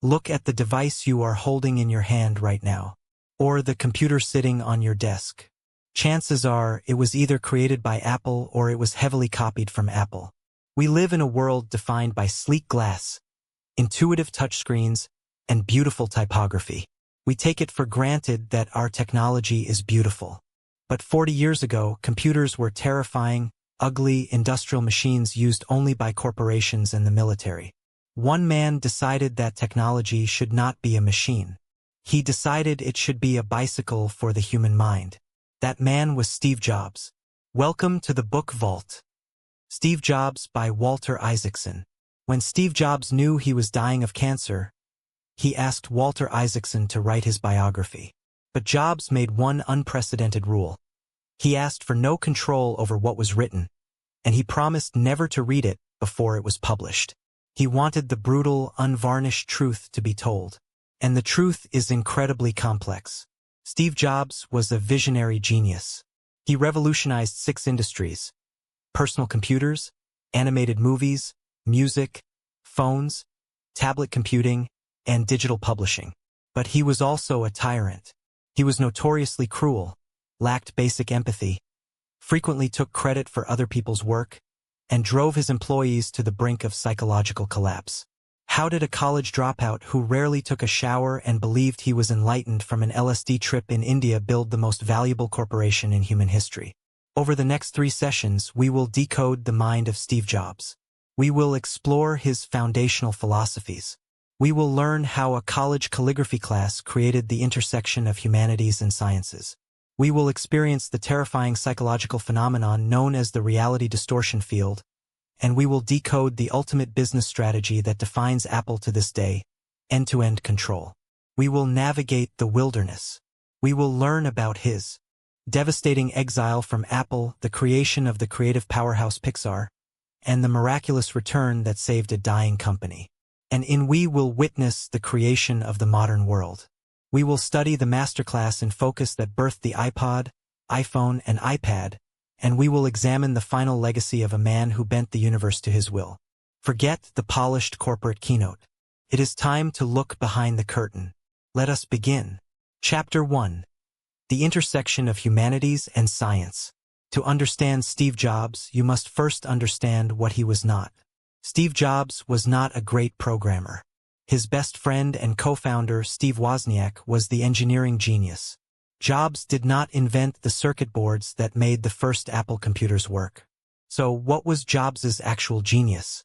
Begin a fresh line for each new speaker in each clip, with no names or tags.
Look at the device you are holding in your hand right now, or the computer sitting on your desk. Chances are it was either created by Apple or it was heavily copied from Apple. We live in a world defined by sleek glass, intuitive touchscreens, and beautiful typography. We take it for granted that our technology is beautiful. But 40 years ago, computers were terrifying, ugly industrial machines used only by corporations and the military. One man decided that technology should not be a machine. He decided it should be a bicycle for the human mind. That man was Steve Jobs. Welcome to the Book Vault. Steve Jobs by Walter Isaacson. When Steve Jobs knew he was dying of cancer, he asked Walter Isaacson to write his biography. But Jobs made one unprecedented rule. He asked for no control over what was written, and he promised never to read it before it was published. He wanted the brutal, unvarnished truth to be told. And the truth is incredibly complex. Steve Jobs was a visionary genius. He revolutionized 6 industries: personal computers, animated movies, music, phones, tablet computing, and digital publishing. But he was also a tyrant. He was notoriously cruel, lacked basic empathy, frequently took credit for other people's work, and drove his employees to the brink of psychological collapse. How did a college dropout who rarely took a shower and believed he was enlightened from an LSD trip in India build the most valuable corporation in human history? Over the next 3 sessions, we will decode the mind of Steve Jobs. We will explore his foundational philosophies. We will learn how a college calligraphy class created the intersection of humanities and sciences. We will experience the terrifying psychological phenomenon known as the Reality Distortion Field, and we will decode the ultimate business strategy that defines Apple to this day: end-to-end control. We will navigate the wilderness. We will learn about his devastating exile from Apple, the creation of the creative powerhouse Pixar, and the miraculous return that saved a dying company. And we will witness the creation of the modern world. We will study the masterclass in focus that birthed the iPod, iPhone, and iPad, and we will examine the final legacy of a man who bent the universe to his will. Forget the polished corporate keynote. It is time to look behind the curtain. Let us begin. Chapter 1. The intersection of humanities and science. To understand Steve Jobs, you must first understand what he was not. Steve Jobs was not a great programmer. His best friend and co-founder, Steve Wozniak, was the engineering genius. Jobs did not invent the circuit boards that made the first Apple computers work. So what was Jobs's actual genius?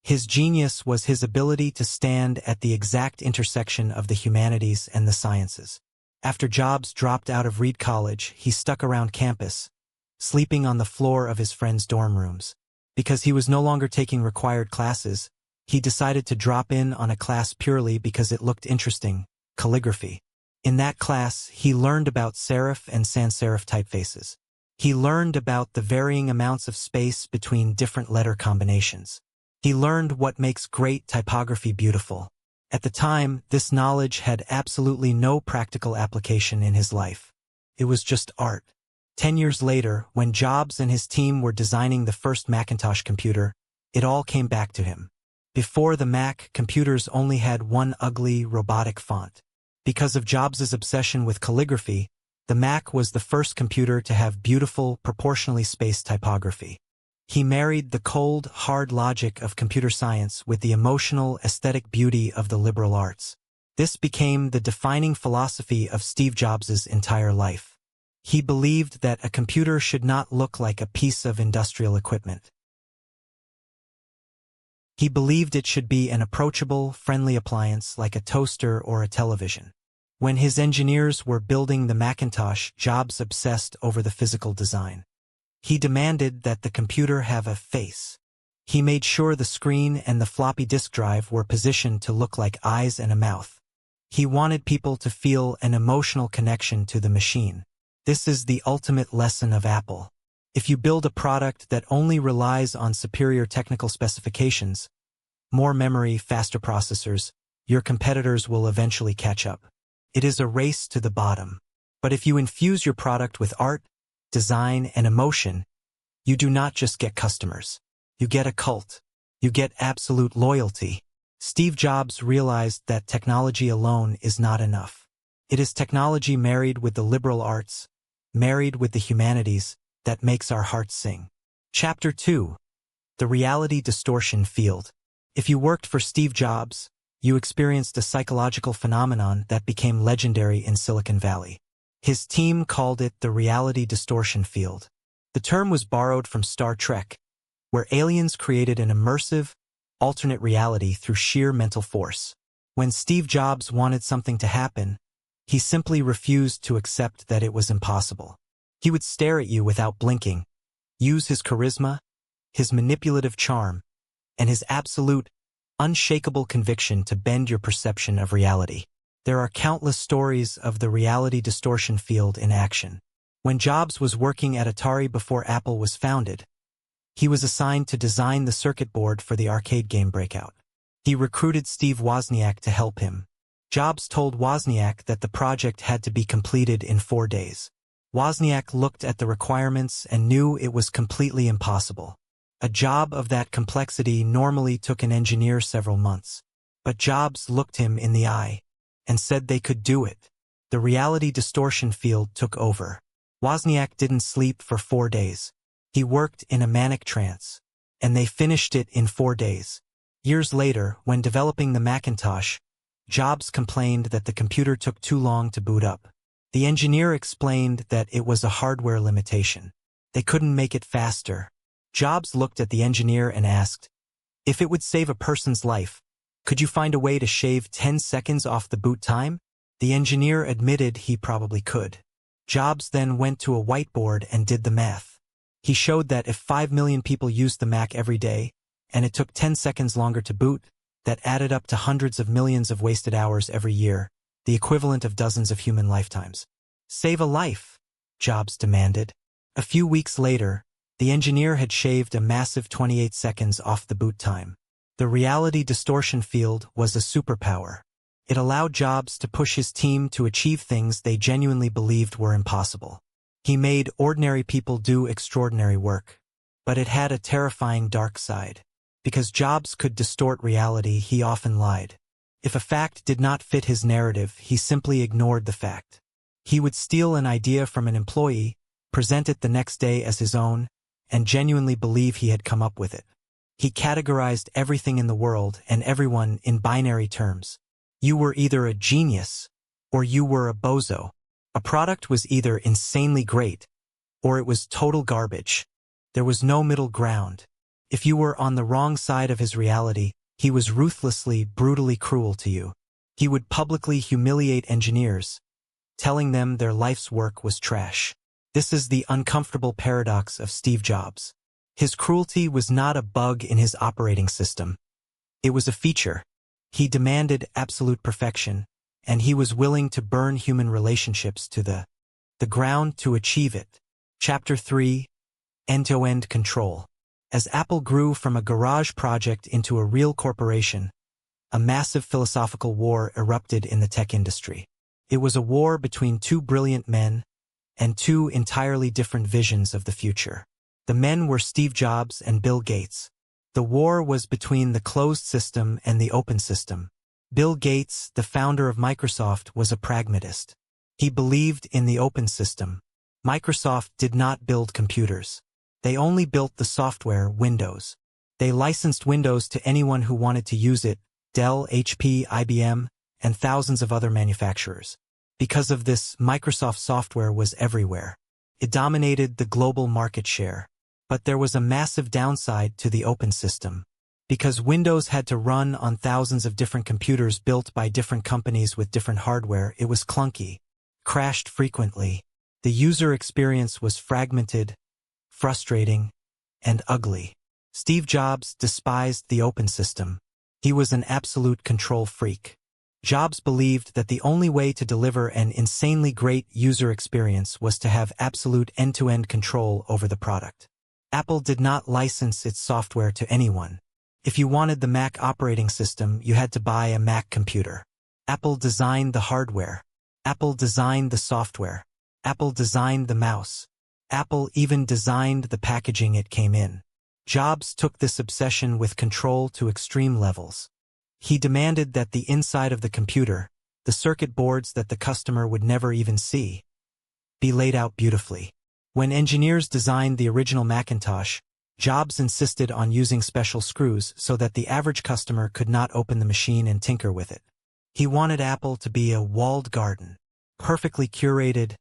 His genius was his ability to stand at the exact intersection of the humanities and the sciences. After Jobs dropped out of Reed College, he stuck around campus, sleeping on the floor of his friends' dorm rooms. Because he was no longer taking required classes, he decided to drop in on a class purely because it looked interesting: calligraphy. In that class, he learned about serif and sans serif typefaces. He learned about the varying amounts of space between different letter combinations. He learned what makes great typography beautiful. At the time, this knowledge had absolutely no practical application in his life. It was just art. 10 years later, when Jobs and his team were designing the first Macintosh computer, it all came back to him. Before the Mac, computers only had one ugly, robotic font. Because of Jobs's obsession with calligraphy, the Mac was the first computer to have beautiful, proportionally spaced typography. He married the cold, hard logic of computer science with the emotional, aesthetic beauty of the liberal arts. This became the defining philosophy of Steve Jobs's entire life. He believed that a computer should not look like a piece of industrial equipment. He believed it should be an approachable, friendly appliance like a toaster or a television. When his engineers were building the Macintosh, Jobs obsessed over the physical design. He demanded that the computer have a face. He made sure the screen and the floppy disk drive were positioned to look like eyes and a mouth. He wanted people to feel an emotional connection to the machine. This is the ultimate lesson of Apple. If you build a product that only relies on superior technical specifications, more memory, faster processors, your competitors will eventually catch up. It is a race to the bottom. But if you infuse your product with art, design, and emotion, you do not just get customers. You get a cult. You get absolute loyalty. Steve Jobs realized that technology alone is not enough. It is technology married with the liberal arts, married with the humanities, that makes our hearts sing. Chapter 2. The Reality Distortion Field. If you worked for Steve Jobs, you experienced a psychological phenomenon that became legendary in Silicon Valley. His team called it the Reality Distortion Field. The term was borrowed from Star Trek, where aliens created an immersive, alternate reality through sheer mental force. When Steve Jobs wanted something to happen, he simply refused to accept that it was impossible. He would stare at you without blinking, use his charisma, his manipulative charm, and his absolute, unshakable conviction to bend your perception of reality. There are countless stories of the reality distortion field in action. When Jobs was working at Atari before Apple was founded, he was assigned to design the circuit board for the arcade game Breakout. He recruited Steve Wozniak to help him. Jobs told Wozniak that the project had to be completed in 4 days. Wozniak looked at the requirements and knew it was completely impossible. A job of that complexity normally took an engineer several months. But Jobs looked him in the eye and said they could do it. The reality distortion field took over. Wozniak didn't sleep for 4 days. He worked in a manic trance, and they finished it in 4 days. Years later, when developing the Macintosh, Jobs complained that the computer took too long to boot up. The engineer explained that it was a hardware limitation. They couldn't make it faster. Jobs looked at the engineer and asked, "If it would save a person's life, could you find a way to shave 10 seconds off the boot time?" The engineer admitted he probably could. Jobs then went to a whiteboard and did the math. He showed that if 5 million people used the Mac every day, and it took 10 seconds longer to boot, that added up to hundreds of millions of wasted hours every year, the equivalent of dozens of human lifetimes. "Save a life," Jobs demanded. A few weeks later, the engineer had shaved a massive 28 seconds off the boot time. The reality distortion field was a superpower. It allowed Jobs to push his team to achieve things they genuinely believed were impossible. He made ordinary people do extraordinary work. But it had a terrifying dark side. Because Jobs could distort reality, he often lied. If a fact did not fit his narrative, he simply ignored the fact. He would steal an idea from an employee, present it the next day as his own, and genuinely believe he had come up with it. He categorized everything in the world and everyone in binary terms. You were either a genius, or you were a bozo. A product was either insanely great, or it was total garbage. There was no middle ground. If you were on the wrong side of his reality, he was ruthlessly, brutally cruel to you. He would publicly humiliate engineers, telling them their life's work was trash. This is the uncomfortable paradox of Steve Jobs. His cruelty was not a bug in his operating system. It was a feature. He demanded absolute perfection, and he was willing to burn human relationships to the ground to achieve it. Chapter 3. End-to-end control. As Apple grew from a garage project into a real corporation, a massive philosophical war erupted in the tech industry. It was a war between two brilliant men and two entirely different visions of the future. The men were Steve Jobs and Bill Gates. The war was between the closed system and the open system. Bill Gates, the founder of Microsoft, was a pragmatist. He believed in the open system. Microsoft did not build computers. They only built the software, Windows. They licensed Windows to anyone who wanted to use it, Dell, HP, IBM, and thousands of other manufacturers. Because of this, Microsoft software was everywhere. It dominated the global market share. But there was a massive downside to the open system. Because Windows had to run on thousands of different computers built by different companies with different hardware, it was clunky, crashed frequently. The user experience was fragmented, frustrating, and ugly. Steve Jobs despised the open system. He was an absolute control freak. Jobs believed that the only way to deliver an insanely great user experience was to have absolute end-to-end control over the product. Apple did not license its software to anyone. If you wanted the Mac operating system, you had to buy a Mac computer. Apple designed the hardware. Apple designed the software. Apple designed the mouse. Apple even designed the packaging it came in. Jobs took this obsession with control to extreme levels. He demanded that the inside of the computer, the circuit boards that the customer would never even see, be laid out beautifully. When engineers designed the original Macintosh, Jobs insisted on using special screws so that the average customer could not open the machine and tinker with it. He wanted Apple to be a walled garden, perfectly curated,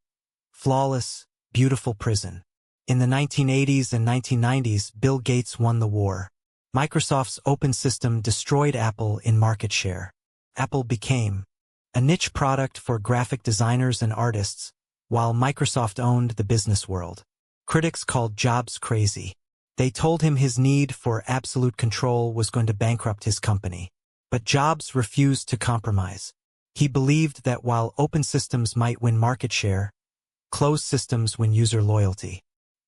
flawless, beautiful prison. In the 1980s and 1990s, Bill Gates won the war. Microsoft's open system destroyed Apple in market share. Apple became a niche product for graphic designers and artists, while Microsoft owned the business world. Critics called Jobs crazy. They told him his need for absolute control was going to bankrupt his company. But Jobs refused to compromise. He believed that while open systems might win market share, closed systems win user loyalty.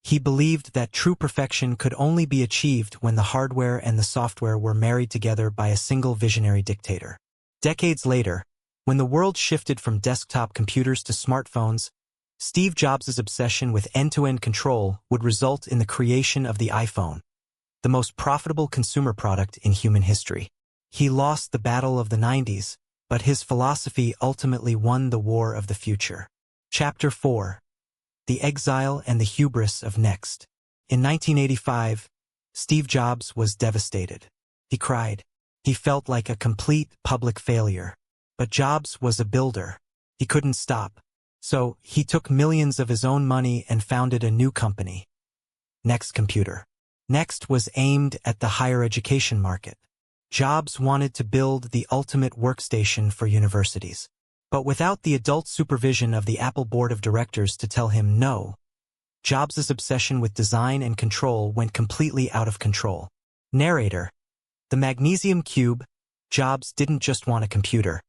He believed that true perfection could only be achieved when the hardware and the software were married together by a single visionary dictator. Decades later, when the world shifted from desktop computers to smartphones, Steve Jobs' obsession with end-to-end control would result in the creation of the iPhone, the most profitable consumer product in human history. He lost the battle of the 90s, but his philosophy ultimately won the war of the future. Chapter 4. The Exile and the Hubris of Next. In 1985, Steve Jobs was devastated. He cried. He felt like a complete public failure. But Jobs was a builder. He couldn't stop. So, he took millions of his own money and founded a new company, Next Computer. Next was aimed at the higher education market. Jobs wanted to build the ultimate workstation for universities. But without the adult supervision of the Apple board of directors to tell him no, Jobs' obsession with design and control went completely out of control. Narrator. The magnesium cube. Jobs didn't just want a computer.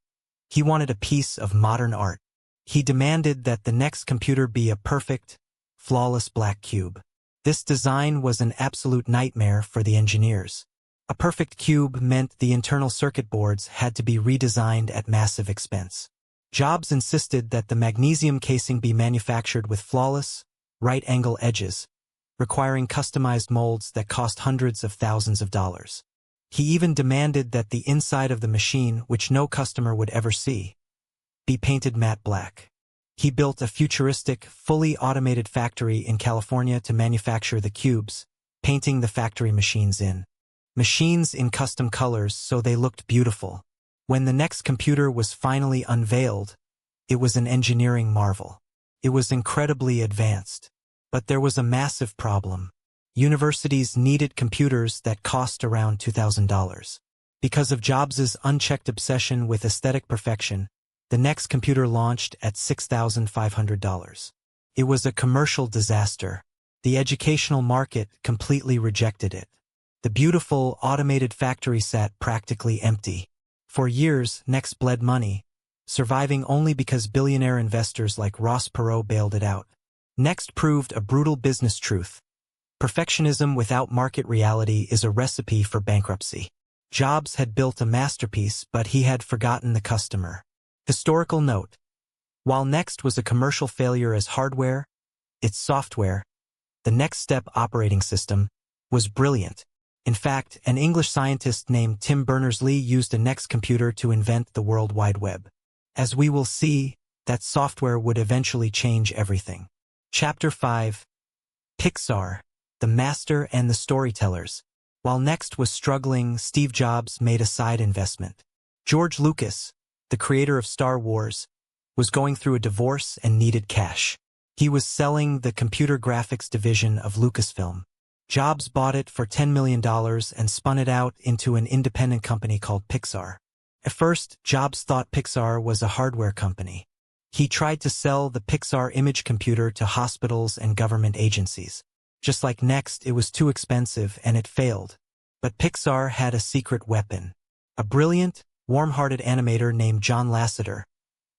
He wanted a piece of modern art. He demanded that the Next Computer be a perfect, flawless black cube. This design was an absolute nightmare for the engineers. A perfect cube meant the internal circuit boards had to be redesigned at massive expense. Jobs insisted that the magnesium casing be manufactured with flawless, right-angle edges, requiring customized molds that cost hundreds of thousands of dollars. He even demanded that the inside of the machine, which no customer would ever see, be painted matte black. He built a futuristic, fully automated factory in California to manufacture the cubes, painting the factory machines in custom colors so they looked beautiful. When the Next Computer was finally unveiled, it was an engineering marvel. It was incredibly advanced. But there was a massive problem. Universities needed computers that cost around $2,000. Because of Jobs' unchecked obsession with aesthetic perfection, the Next Computer launched at $6,500. It was a commercial disaster. The educational market completely rejected it. The beautiful, automated factory sat practically empty. For years, Next bled money, surviving only because billionaire investors like Ross Perot bailed it out. Next proved a brutal business truth. Perfectionism without market reality is a recipe for bankruptcy. Jobs had built a masterpiece, but he had forgotten the customer. Historical note. While Next was a commercial failure as hardware, its software, the Next Step operating system, was brilliant. In fact, an English scientist named Tim Berners-Lee used a Next Computer to invent the World Wide Web. As we will see, that software would eventually change everything. Chapter 5. Pixar, the Master and the Storytellers. While Next was struggling, Steve Jobs made a side investment. George Lucas, the creator of Star Wars, was going through a divorce and needed cash. He was selling the computer graphics division of Lucasfilm. Jobs bought it for $10 million and spun it out into an independent company called Pixar. At first, Jobs thought Pixar was a hardware company. He tried to sell the Pixar image computer to hospitals and government agencies. Just like Next, it was too expensive and it failed. But Pixar had a secret weapon. A brilliant, warm-hearted animator named John Lasseter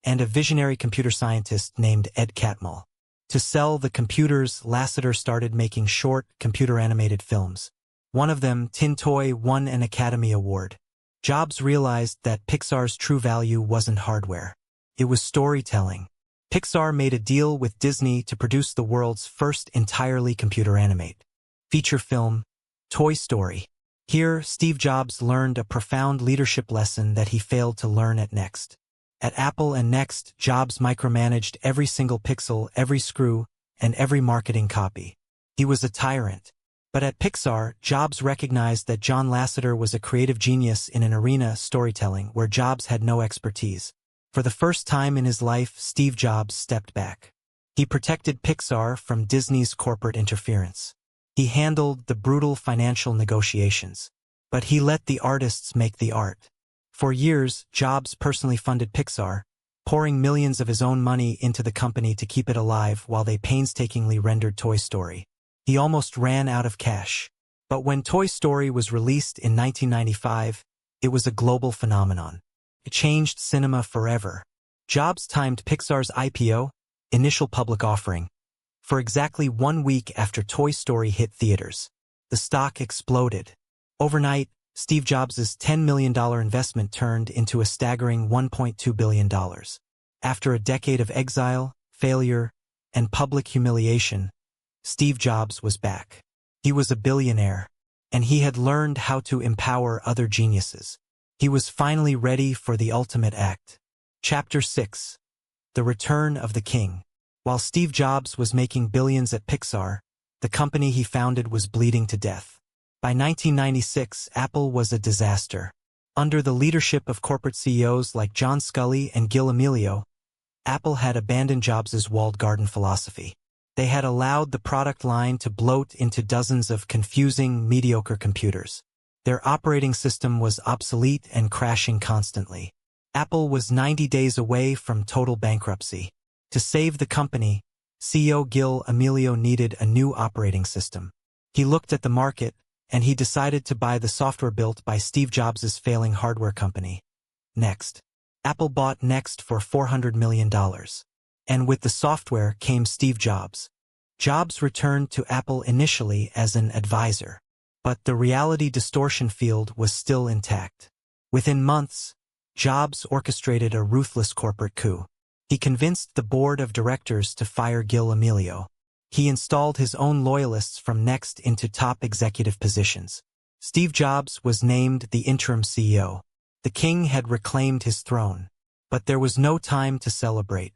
and a visionary computer scientist named Ed Catmull. To sell the computers, Lasseter started making short, computer-animated films. One of them, Tin Toy, won an Academy Award. Jobs realized that Pixar's true value wasn't hardware. It was storytelling. Pixar made a deal with Disney to produce the world's first entirely computer-animated feature film, Toy Story. Here, Steve Jobs learned a profound leadership lesson that he failed to learn at Next. At Apple and Next, Jobs micromanaged every single pixel, every screw, and every marketing copy. He was a tyrant. But at Pixar, Jobs recognized that John Lasseter was a creative genius in an arena, storytelling, where Jobs had no expertise. For the first time in his life, Steve Jobs stepped back. He protected Pixar from Disney's corporate interference. He handled the brutal financial negotiations. But he let the artists make the art. For years, Jobs personally funded Pixar, pouring millions of his own money into the company to keep it alive while they painstakingly rendered Toy Story. He almost ran out of cash. But when Toy Story was released in 1995, it was a global phenomenon. It changed cinema forever. Jobs timed Pixar's IPO, initial public offering, for exactly 1 week after Toy Story hit theaters. The stock exploded. Overnight, Steve Jobs' $10 million investment turned into a staggering $1.2 billion. After a decade of exile, failure, and public humiliation, Steve Jobs was back. He was a billionaire, and he had learned how to empower other geniuses. He was finally ready for the ultimate act. Chapter 6. The Return of the King. While Steve Jobs was making billions at Pixar, the company he founded was bleeding to death. By 1996, Apple was a disaster. Under the leadership of corporate CEOs like John Sculley and Gil Amelio, Apple had abandoned Jobs' walled garden philosophy. They had allowed the product line to bloat into dozens of confusing, mediocre computers. Their operating system was obsolete and crashing constantly. Apple was 90 days away from total bankruptcy. To save the company, CEO Gil Amelio needed a new operating system. He looked at the market, and he decided to buy the software built by Steve Jobs' failing hardware company, Next. Apple bought Next for $400 million. And with the software came Steve Jobs. Jobs returned to Apple initially as an advisor. But the Reality Distortion Field was still intact. Within months, Jobs orchestrated a ruthless corporate coup. He convinced the board of directors to fire Gil Amelio. He installed his own loyalists from Next into top executive positions. Steve Jobs was named the interim CEO. The king had reclaimed his throne. But there was no time to celebrate.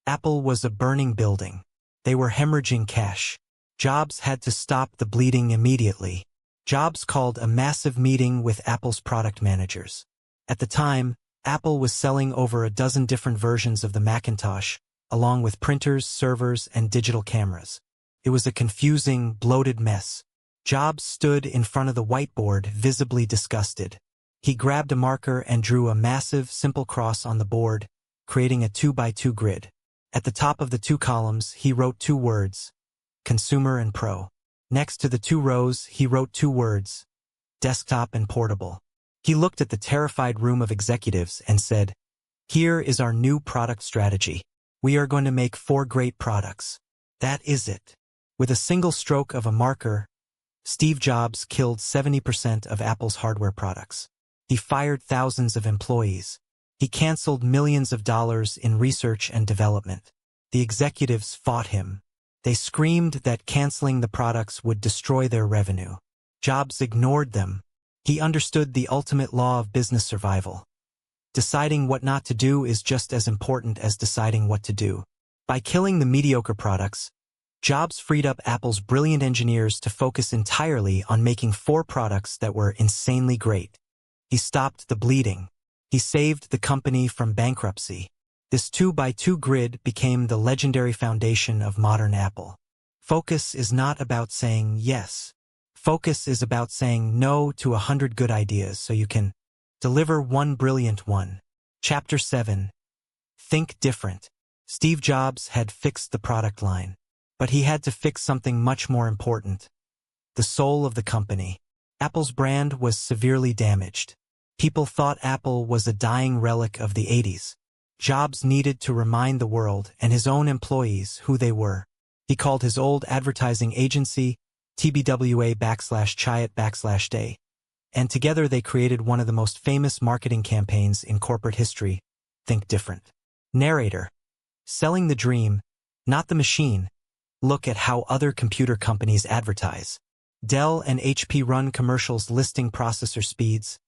Apple was a burning building. They were hemorrhaging cash. Jobs had to stop the bleeding immediately. Jobs called a massive meeting with Apple's product managers. At the time, Apple was selling over a dozen different versions of the Macintosh, along with printers, servers, and digital cameras. It was a confusing, bloated mess. Jobs stood in front of the whiteboard, visibly disgusted. He grabbed a marker and drew a massive, simple cross on the board, creating a 2x2 grid. At the top of the 2 columns, he wrote 2 words, Consumer and Pro. Next to the 2 rows, he wrote 2 words, Desktop and Portable. He looked at the terrified room of executives and said, "Here is our new product strategy. We are going to make 4 great products. That is it." With a single stroke of a marker, Steve Jobs killed 70% of Apple's hardware products. He fired thousands of employees. He canceled millions of dollars in research and development. The executives fought him. They screamed that canceling the products would destroy their revenue. Jobs ignored them. He understood the ultimate law of business survival. Deciding what not to do is just as important as deciding what to do. By killing the mediocre products, Jobs freed up Apple's brilliant engineers to focus entirely on making 4 products that were insanely great. He stopped the bleeding. He saved the company from bankruptcy. This 2x2 grid became the legendary foundation of modern Apple. Focus is not about saying yes. Focus is about saying no to 100 good ideas so you can deliver 1 brilliant one. Chapter 7. Think Different. Steve Jobs had fixed the product line. But he had to fix something much more important. The soul of the company. Apple's brand was severely damaged. People thought Apple was a dying relic of the 80s. Jobs needed to remind the world and his own employees who they were. He called his old advertising agency TBWA/Chiat/Day, and together they created one of the most famous marketing campaigns in corporate history, Think Different. Narrator. Selling the dream, not the machine. Look at how other computer companies advertise. Dell and HP run commercials listing processor speeds,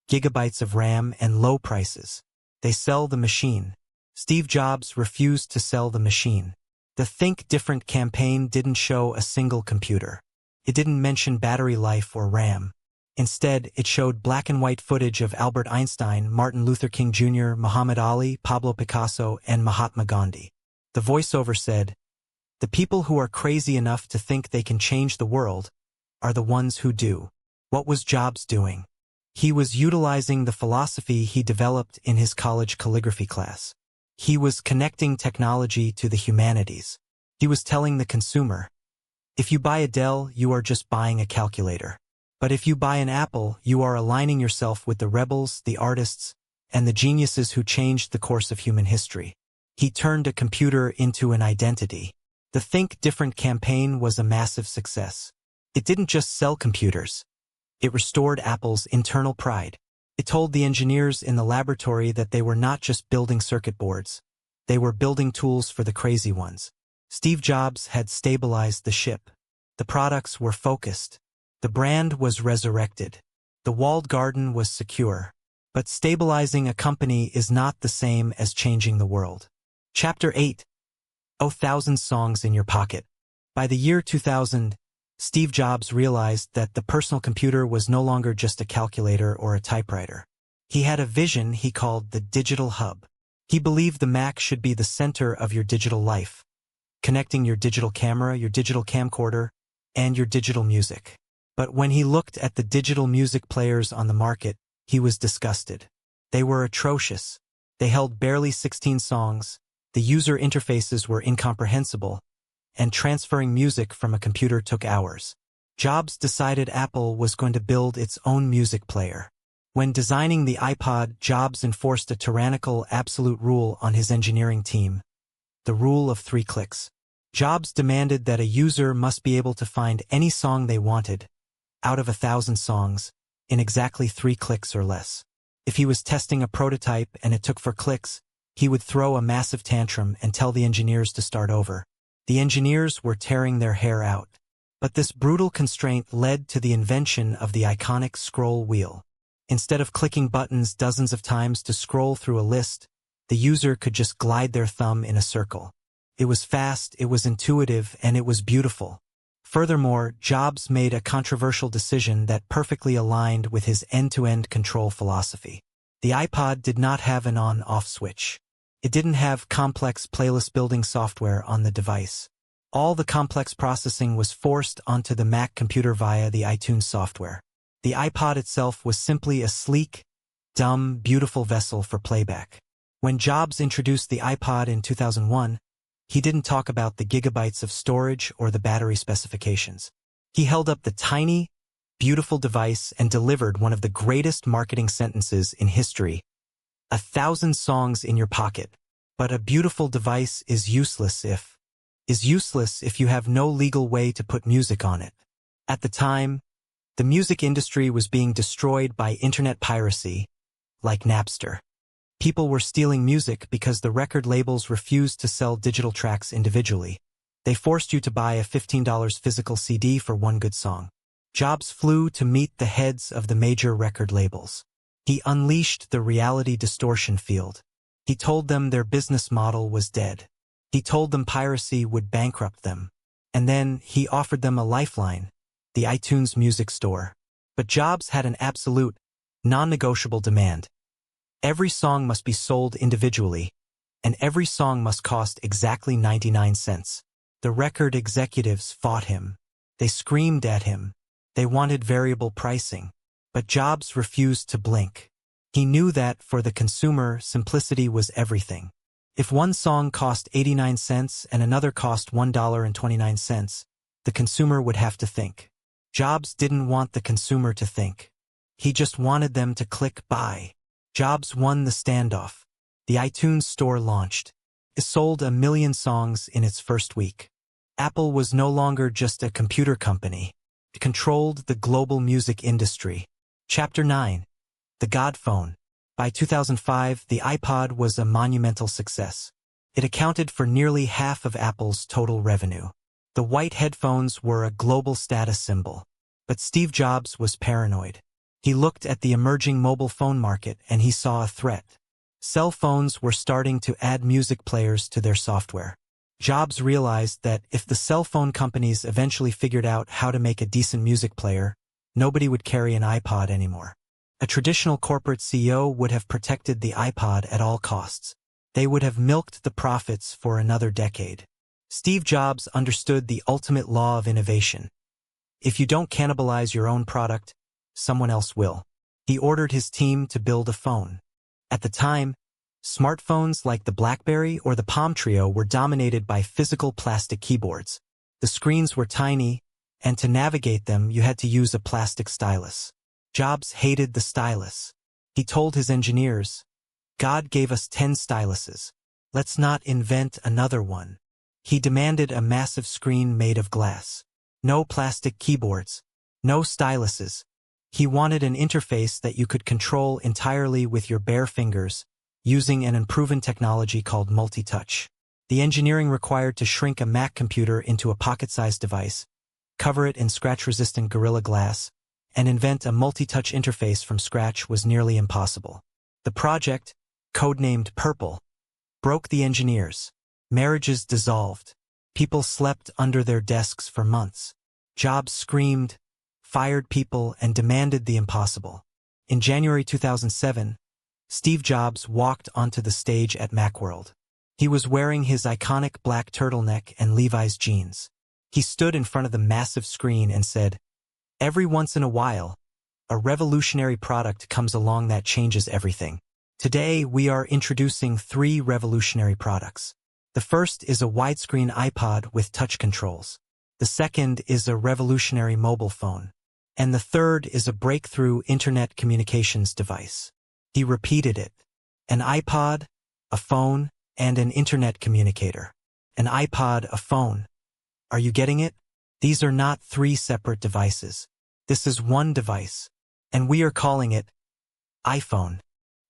gigabytes of RAM, and low prices. They sell the machine. Steve Jobs refused to sell the machine. The Think Different campaign didn't show a single computer. It didn't mention battery life or RAM. Instead, it showed black and white footage of Albert Einstein, Martin Luther King Jr., Muhammad Ali, Pablo Picasso, and Mahatma Gandhi. The voiceover said, "The people who are crazy enough to think they can change the world are the ones who do." What was Jobs doing? He was utilizing the philosophy he developed in his college calligraphy class. He was connecting technology to the humanities. He was telling the consumer, if you buy a Dell, you are just buying a calculator. But if you buy an Apple, you are aligning yourself with the rebels, the artists, and the geniuses who changed the course of human history. He turned a computer into an identity. The Think Different campaign was a massive success. It didn't just sell computers. It restored Apple's internal pride. It told the engineers in the laboratory that they were not just building circuit boards. They were building tools for the crazy ones. Steve Jobs had stabilized the ship. The products were focused. The brand was resurrected. The walled garden was secure. But stabilizing a company is not the same as changing the world. Chapter 8. 1,000 Songs in Your Pocket. By the year 2000, Steve Jobs realized that the personal computer was no longer just a calculator or a typewriter. He had a vision he called the digital hub. He believed the Mac should be the center of your digital life, connecting your digital camera, your digital camcorder, and your digital music. But when he looked at the digital music players on the market, he was disgusted. They were atrocious. They held barely 16 songs, the user interfaces were incomprehensible, and transferring music from a computer took hours. Jobs decided Apple was going to build its own music player. When designing the iPod, Jobs enforced a tyrannical absolute rule on his engineering team, the rule of 3 clicks. Jobs demanded that a user must be able to find any song they wanted, out of 1,000 songs, in exactly 3 clicks or less. If he was testing a prototype and it took 4 clicks, he would throw a massive tantrum and tell the engineers to start over. The engineers were tearing their hair out. But this brutal constraint led to the invention of the iconic scroll wheel. Instead of clicking buttons dozens of times to scroll through a list, the user could just glide their thumb in a circle. It was fast, it was intuitive, and it was beautiful. Furthermore, Jobs made a controversial decision that perfectly aligned with his end-to-end control philosophy. The iPod did not have an on-off switch. It didn't have complex playlist-building software on the device. All the complex processing was forced onto the Mac computer via the iTunes software. The iPod itself was simply a sleek, dumb, beautiful vessel for playback. When Jobs introduced the iPod in 2001, he didn't talk about the gigabytes of storage or the battery specifications. He held up the tiny, beautiful device and delivered one of the greatest marketing sentences in history. 1,000 songs in your pocket. But a beautiful device is useless if you have no legal way to put music on it. At the time, the music industry was being destroyed by internet piracy, like Napster. People were stealing music because the record labels refused to sell digital tracks individually. They forced you to buy a $15 physical CD for one good song. Jobs flew to meet the heads of the major record labels. He unleashed the Reality Distortion Field. He told them their business model was dead. He told them piracy would bankrupt them. And then he offered them a lifeline, the iTunes Music Store. But Jobs had an absolute, non-negotiable demand. Every song must be sold individually, and every song must cost exactly 99 cents. The record executives fought him. They screamed at him. They wanted variable pricing. But Jobs refused to blink. He knew that, for the consumer, simplicity was everything. If one song cost 89 cents and another cost $1.29, the consumer would have to think. Jobs didn't want the consumer to think. He just wanted them to click buy. Jobs won the standoff. The iTunes Store launched. It sold 1 million songs in its first week. Apple was no longer just a computer company. It controlled the global music industry. Chapter 9. The God Phone. By 2005, the iPod was a monumental success. It accounted for nearly half of Apple's total revenue. The white headphones were a global status symbol. But Steve Jobs was paranoid. He looked at the emerging mobile phone market and he saw a threat. Cell phones were starting to add music players to their software. Jobs realized that if the cell phone companies eventually figured out how to make a decent music player, nobody would carry an iPod anymore. A traditional corporate CEO would have protected the iPod at all costs. They would have milked the profits for another decade. Steve Jobs understood the ultimate law of innovation. If you don't cannibalize your own product, someone else will. He ordered his team to build a phone. At the time, smartphones like the BlackBerry or the Palm Trio were dominated by physical plastic keyboards. The screens were tiny, and to navigate them you had to use a plastic stylus. Jobs hated the stylus. He told his engineers, "God gave us 10 styluses. Let's not invent another one." He demanded a massive screen made of glass. No plastic keyboards. No styluses. He wanted an interface that you could control entirely with your bare fingers, using an unproven technology called multi-touch. The engineering required to shrink a Mac computer into a pocket-sized device, cover it in scratch-resistant Gorilla Glass, and invent a multi-touch interface from scratch was nearly impossible. The project, codenamed Purple, broke the engineers. Marriages dissolved. People slept under their desks for months. Jobs screamed, fired people, and demanded the impossible. In January 2007, Steve Jobs walked onto the stage at Macworld. He was wearing his iconic black turtleneck and Levi's jeans. He stood in front of the massive screen and said, "Every once in a while, a revolutionary product comes along that changes everything. Today, we are introducing 3 revolutionary products. The first is a widescreen iPod with touch controls. The second is a revolutionary mobile phone. And the third is a breakthrough internet communications device." He repeated it. An iPod, a phone, and an internet communicator. An iPod, a phone. Are you getting it? These are not 3 separate devices. This is one device. And we are calling it iPhone.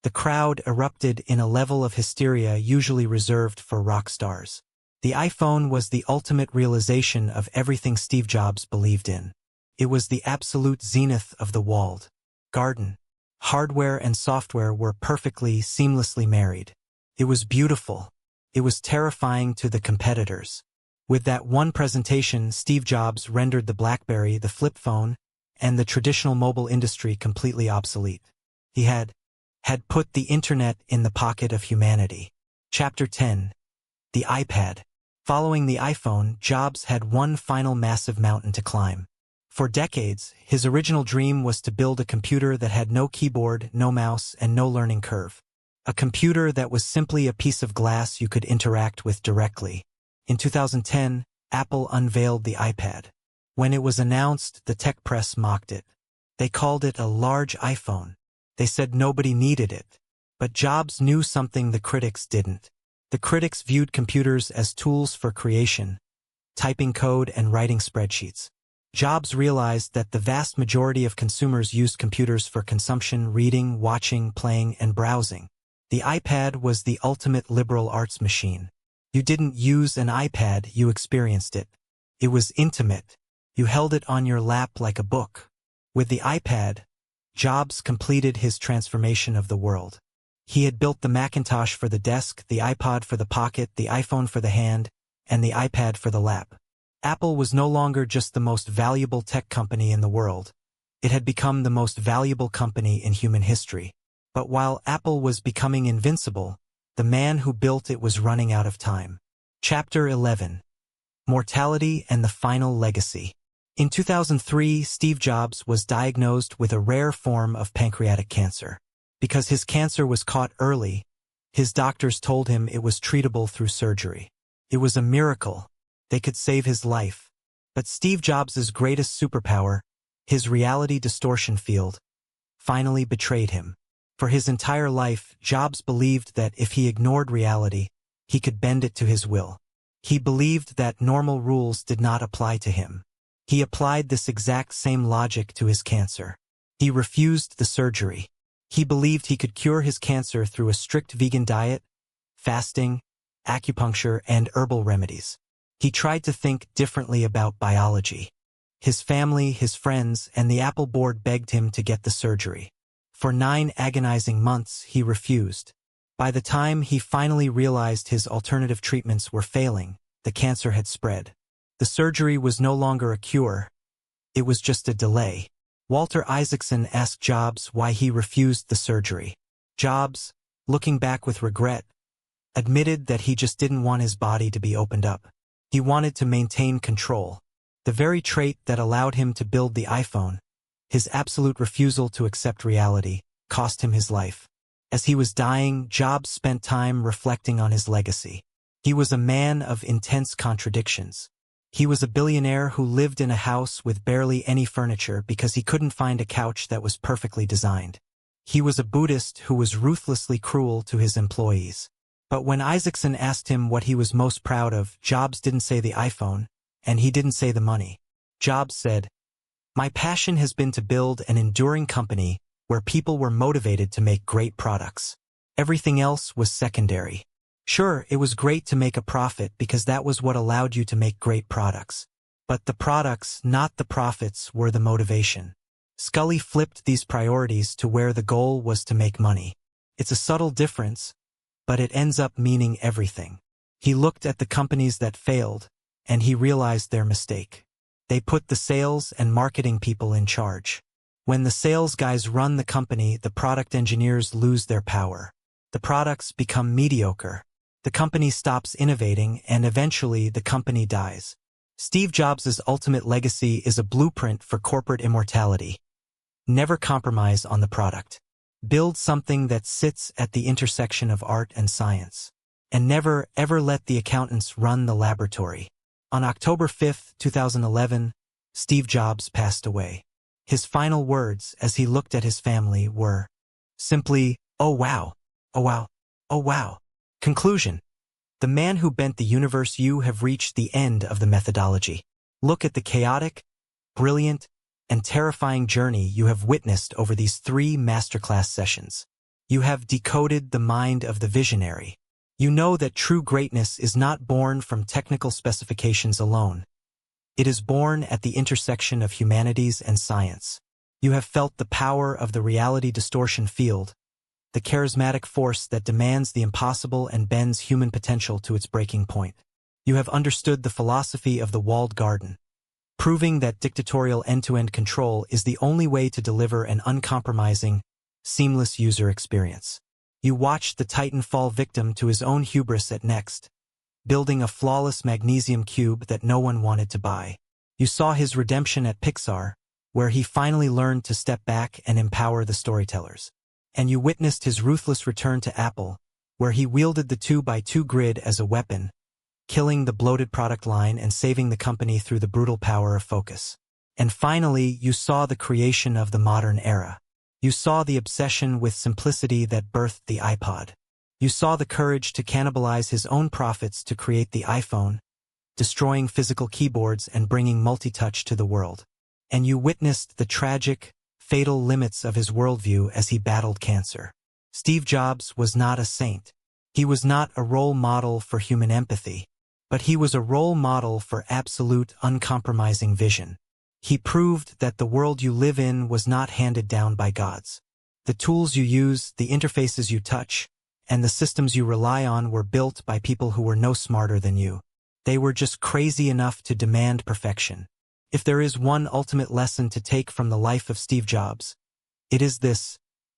The crowd erupted in a level of hysteria usually reserved for rock stars. The iPhone was the ultimate realization of everything Steve Jobs believed in. It was the absolute zenith of the walled garden. Hardware and software were perfectly, seamlessly married. It was beautiful. It was terrifying to the competitors. With that one presentation, Steve Jobs rendered the BlackBerry, the flip phone, and the traditional mobile industry completely obsolete. He had put the internet in the pocket of humanity. Chapter 10. The iPad. Following the iPhone, Jobs had one final massive mountain to climb. For decades, his original dream was to build a computer that had no keyboard, no mouse, and no learning curve. A computer that was simply a piece of glass you could interact with directly. In 2010, Apple unveiled the iPad. When it was announced, the tech press mocked it. They called it a large iPhone. They said nobody needed it. But Jobs knew something the critics didn't. The critics viewed computers as tools for creation, typing code and writing spreadsheets. Jobs realized that the vast majority of consumers used computers for consumption, reading, watching, playing, and browsing. The iPad was the ultimate liberal arts machine. You didn't use an iPad, you experienced it. It was intimate. You held it on your lap like a book. With the iPad, Jobs completed his transformation of the world. He had built the Macintosh for the desk, the iPod for the pocket, the iPhone for the hand, and the iPad for the lap. Apple was no longer just the most valuable tech company in the world. It had become the most valuable company in human history. But while Apple was becoming invincible, the man who built it was running out of time. Chapter 11. Mortality and the Final Legacy. In 2003, Steve Jobs was diagnosed with a rare form of pancreatic cancer. Because his cancer was caught early, his doctors told him it was treatable through surgery. It was a miracle. They could save his life. But Steve Jobs' greatest superpower, his reality distortion field, finally betrayed him. For his entire life, Jobs believed that if he ignored reality, he could bend it to his will. He believed that normal rules did not apply to him. He applied this exact same logic to his cancer. He refused the surgery. He believed he could cure his cancer through a strict vegan diet, fasting, acupuncture, and herbal remedies. He tried to think differently about biology. His family, his friends, and the Apple board begged him to get the surgery. For 9 agonizing months, he refused. By the time he finally realized his alternative treatments were failing, the cancer had spread. The surgery was no longer a cure. It was just a delay. Walter Isaacson asked Jobs why he refused the surgery. Jobs, looking back with regret, admitted that he just didn't want his body to be opened up. He wanted to maintain control. The very trait that allowed him to build the iPhone, his absolute refusal to accept reality, cost him his life. As he was dying, Jobs spent time reflecting on his legacy. He was a man of intense contradictions. He was a billionaire who lived in a house with barely any furniture because he couldn't find a couch that was perfectly designed. He was a Buddhist who was ruthlessly cruel to his employees. But when Isaacson asked him what he was most proud of, Jobs didn't say the iPhone, and he didn't say the money. Jobs said, "My passion has been to build an enduring company where people were motivated to make great products. Everything else was secondary. Sure, it was great to make a profit because that was what allowed you to make great products. But the products, not the profits, were the motivation." Scully flipped these priorities to where the goal was to make money. It's a subtle difference, but it ends up meaning everything. He looked at the companies that failed, and he realized their mistake. They put the sales and marketing people in charge. When the sales guys run the company, the product engineers lose their power. The products become mediocre. The company stops innovating, and eventually the company dies. Steve Jobs' ultimate legacy is a blueprint for corporate immortality. Never compromise on the product. Build something that sits at the intersection of art and science. And never, ever let the accountants run the laboratory. On October 5, 2011, Steve Jobs passed away. His final words as he looked at his family were simply, "Oh wow, oh wow, oh wow." Conclusion. The man who bent the universe. You have reached the end of the methodology. Look at the chaotic, brilliant, and terrifying journey you have witnessed over these 3 masterclass sessions. You have decoded the mind of the visionary. You know that true greatness is not born from technical specifications alone. It is born at the intersection of humanities and science. You have felt the power of the reality distortion field, the charismatic force that demands the impossible and bends human potential to its breaking point. You have understood the philosophy of the walled garden, proving that dictatorial end-to-end control is the only way to deliver an uncompromising, seamless user experience. You watched the Titan fall victim to his own hubris at Next, building a flawless magnesium cube that no one wanted to buy. You saw his redemption at Pixar, where he finally learned to step back and empower the storytellers. And you witnessed his ruthless return to Apple, where he wielded the 2x2 grid as a weapon, killing the bloated product line and saving the company through the brutal power of focus. And finally, you saw the creation of the modern era. You saw the obsession with simplicity that birthed the iPod. You saw the courage to cannibalize his own profits to create the iPhone, destroying physical keyboards and bringing multi-touch to the world. And you witnessed the tragic, fatal limits of his worldview as he battled cancer. Steve Jobs was not a saint. He was not a role model for human empathy, but he was a role model for absolute, uncompromising vision. He proved that the world you live in was not handed down by gods. The tools you use, the interfaces you touch, and the systems you rely on were built by people who were no smarter than you. They were just crazy enough to demand perfection. If there is one ultimate lesson to take from the life of Steve Jobs, it is this: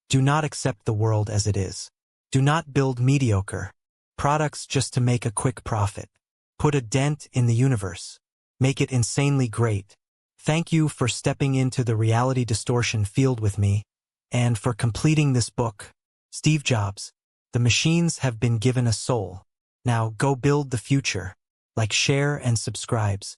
do not accept the world as it is. Do not build mediocre products just to make a quick profit. Put a dent in the universe. Make it insanely great. Thank you for stepping into the reality distortion field with me, and for completing this book. Steve Jobs. The machines have been given a soul. Now go build the future. Like, share, and subscribes.